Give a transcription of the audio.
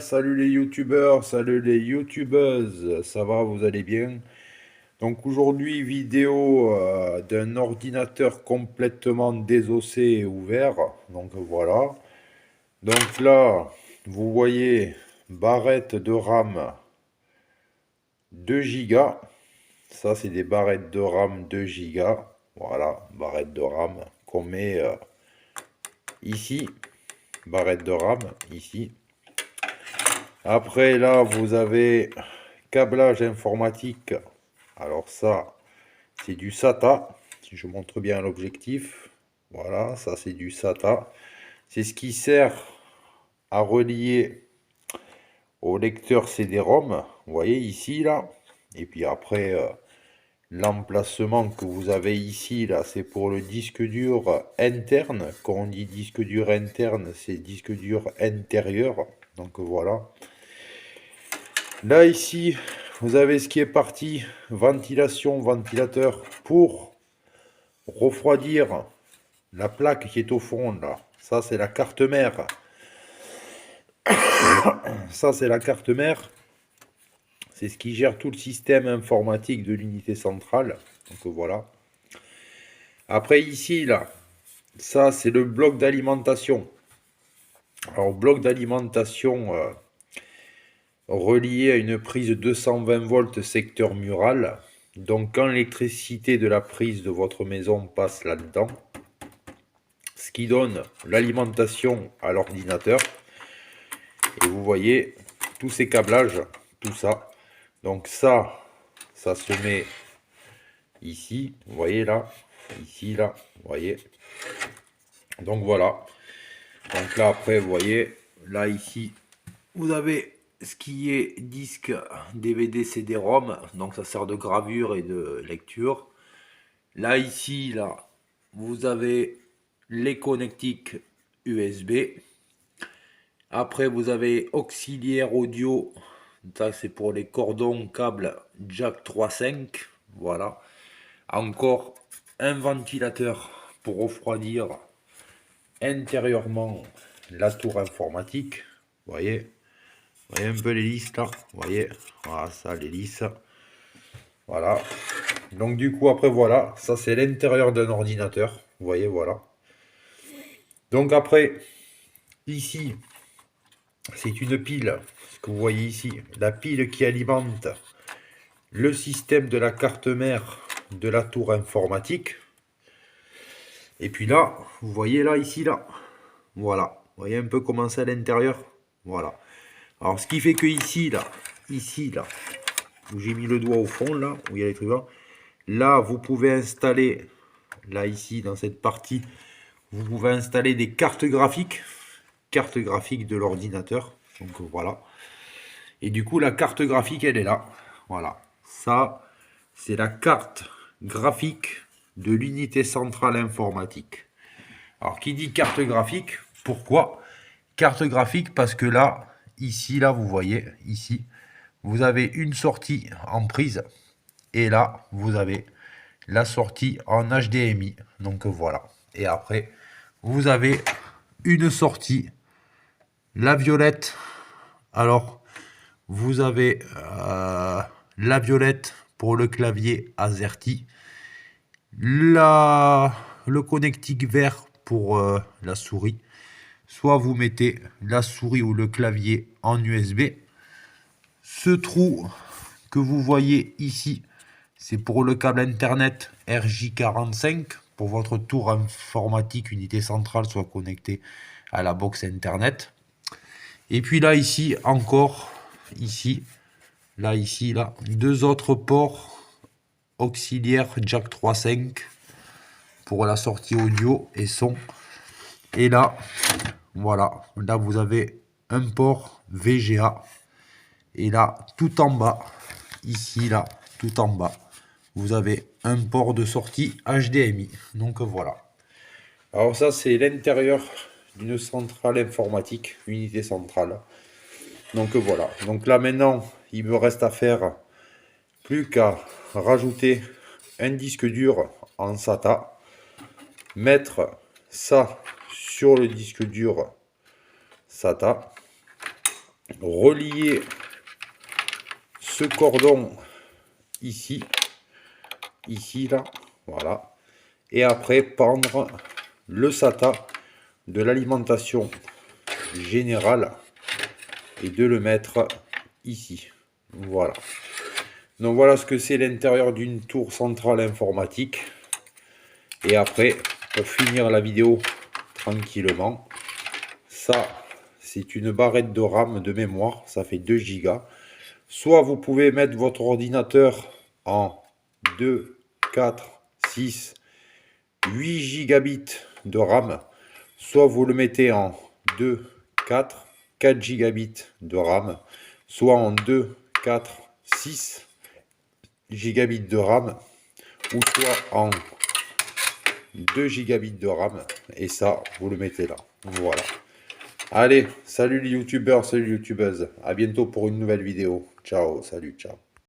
Salut les youtubeurs, salut les youtubeuses, ça va, vous allez bien? Donc aujourd'hui, vidéo d'un ordinateur complètement désossé et ouvert. Donc voilà. Donc là, vous voyez, barrette de RAM 2 Go. Ça, c'est des barrettes de RAM 2 Go. Voilà, barrette de RAM qu'on met ici. Barrette de RAM ici. Après, là, vous avez câblage informatique. Alors ça, c'est du SATA. Si je montre bien l'objectif. Voilà, ça c'est du SATA. C'est ce qui sert à relier au lecteur CD-ROM. Vous voyez ici, là. Et puis après, l'emplacement que vous avez ici, là, c'est pour le disque dur interne. Quand on dit disque dur interne, c'est disque dur intérieur. Donc voilà. Là, ici, vous avez ce qui est parti, ventilation, ventilateur, pour refroidir la plaque qui est au fond, là. Ça, c'est la carte mère. Ça, c'est la carte mère. C'est ce qui gère tout le système informatique de l'unité centrale. Donc voilà. Après, ici, là, ça, c'est le bloc d'alimentation. Alors, bloc d'alimentation relié à une prise 220 volts secteur mural. Donc, quand l'électricité de la prise de votre maison passe là-dedans, ce qui donne l'alimentation à l'ordinateur. Et vous voyez tous ces câblages, tout ça. Donc ça se met ici, vous voyez là, ici, là, vous voyez. Donc voilà. Donc là après, vous voyez, là ici, vous avez ce qui est disque DVD CD-ROM. Donc ça sert de gravure et de lecture. Là ici, là, vous avez les connectiques USB. Après, vous avez auxiliaire audio. Ça, c'est pour les cordons câbles jack 3.5. Voilà. Encore un ventilateur pour refroidir intérieurement la tour informatique. Vous voyez un peu l'hélice là. Vous voyez. Voilà, ça, l'hélice. Voilà. Donc, du coup, après, voilà. Ça, c'est l'intérieur d'un ordinateur. Vous voyez, voilà. Donc, après, ici, c'est une pile, ce que vous voyez ici, la pile qui alimente le système de la carte mère de la tour informatique. Et puis là, vous voyez là, ici, là, voilà. Vous voyez un peu comment c'est à l'intérieur. Voilà. Alors, ce qui fait que ici, là, où j'ai mis le doigt au fond, là, où il y a les trucs là, vous pouvez installer, là, ici, dans cette partie, vous pouvez installer des cartes graphiques de l'ordinateur. Donc voilà. Et du coup, la carte graphique, elle est là. Voilà. Ça, c'est la carte graphique de l'unité centrale informatique. Alors, qui dit carte graphique, pourquoi carte graphique? Parce que là, ici, là, vous voyez, ici, vous avez une sortie en prise. Et là, vous avez la sortie en HDMI. Donc voilà. Et après, vous avez une sortie, la violette. Alors, vous avez la violette pour le clavier AZERTY, le connectique vert pour la souris. Soit vous mettez la souris ou le clavier en USB. Ce trou que vous voyez ici, c'est pour le câble Internet RJ45 pour votre tour informatique unité centrale soit connecté à la box Internet. Et puis là, ici, encore, ici, là, deux autres ports auxiliaires jack 3.5 pour la sortie audio et son. Et là, voilà, là vous avez un port VGA. Et là, tout en bas, ici, là, tout en bas, vous avez un port de sortie HDMI. Donc voilà. Alors ça, c'est l'intérieur d'une centrale informatique, unité centrale. Donc voilà. Donc là maintenant, il me reste à faire plus qu'à rajouter un disque dur en SATA, mettre ça sur le disque dur SATA. Relier ce cordon ici, là, voilà. Et après pendre le SATA de l'alimentation générale et de le mettre ici. Voilà. Donc voilà ce que c'est l'intérieur d'une tour centrale informatique. Et après, pour finir la vidéo tranquillement, ça c'est une barrette de RAM de mémoire, ça fait 2 Go. Soit vous pouvez mettre votre ordinateur en 2, 4, 6, 8 gigabits de RAM, soit vous le mettez en 2, 4, 4 gigabits de RAM, soit en 2, 4, 6 gigabits de RAM, ou soit en 2 gigabits de RAM, et ça, vous le mettez là. Voilà. Allez, salut les youtubeurs, salut les youtubeuses. À bientôt pour une nouvelle vidéo. Ciao, salut, ciao.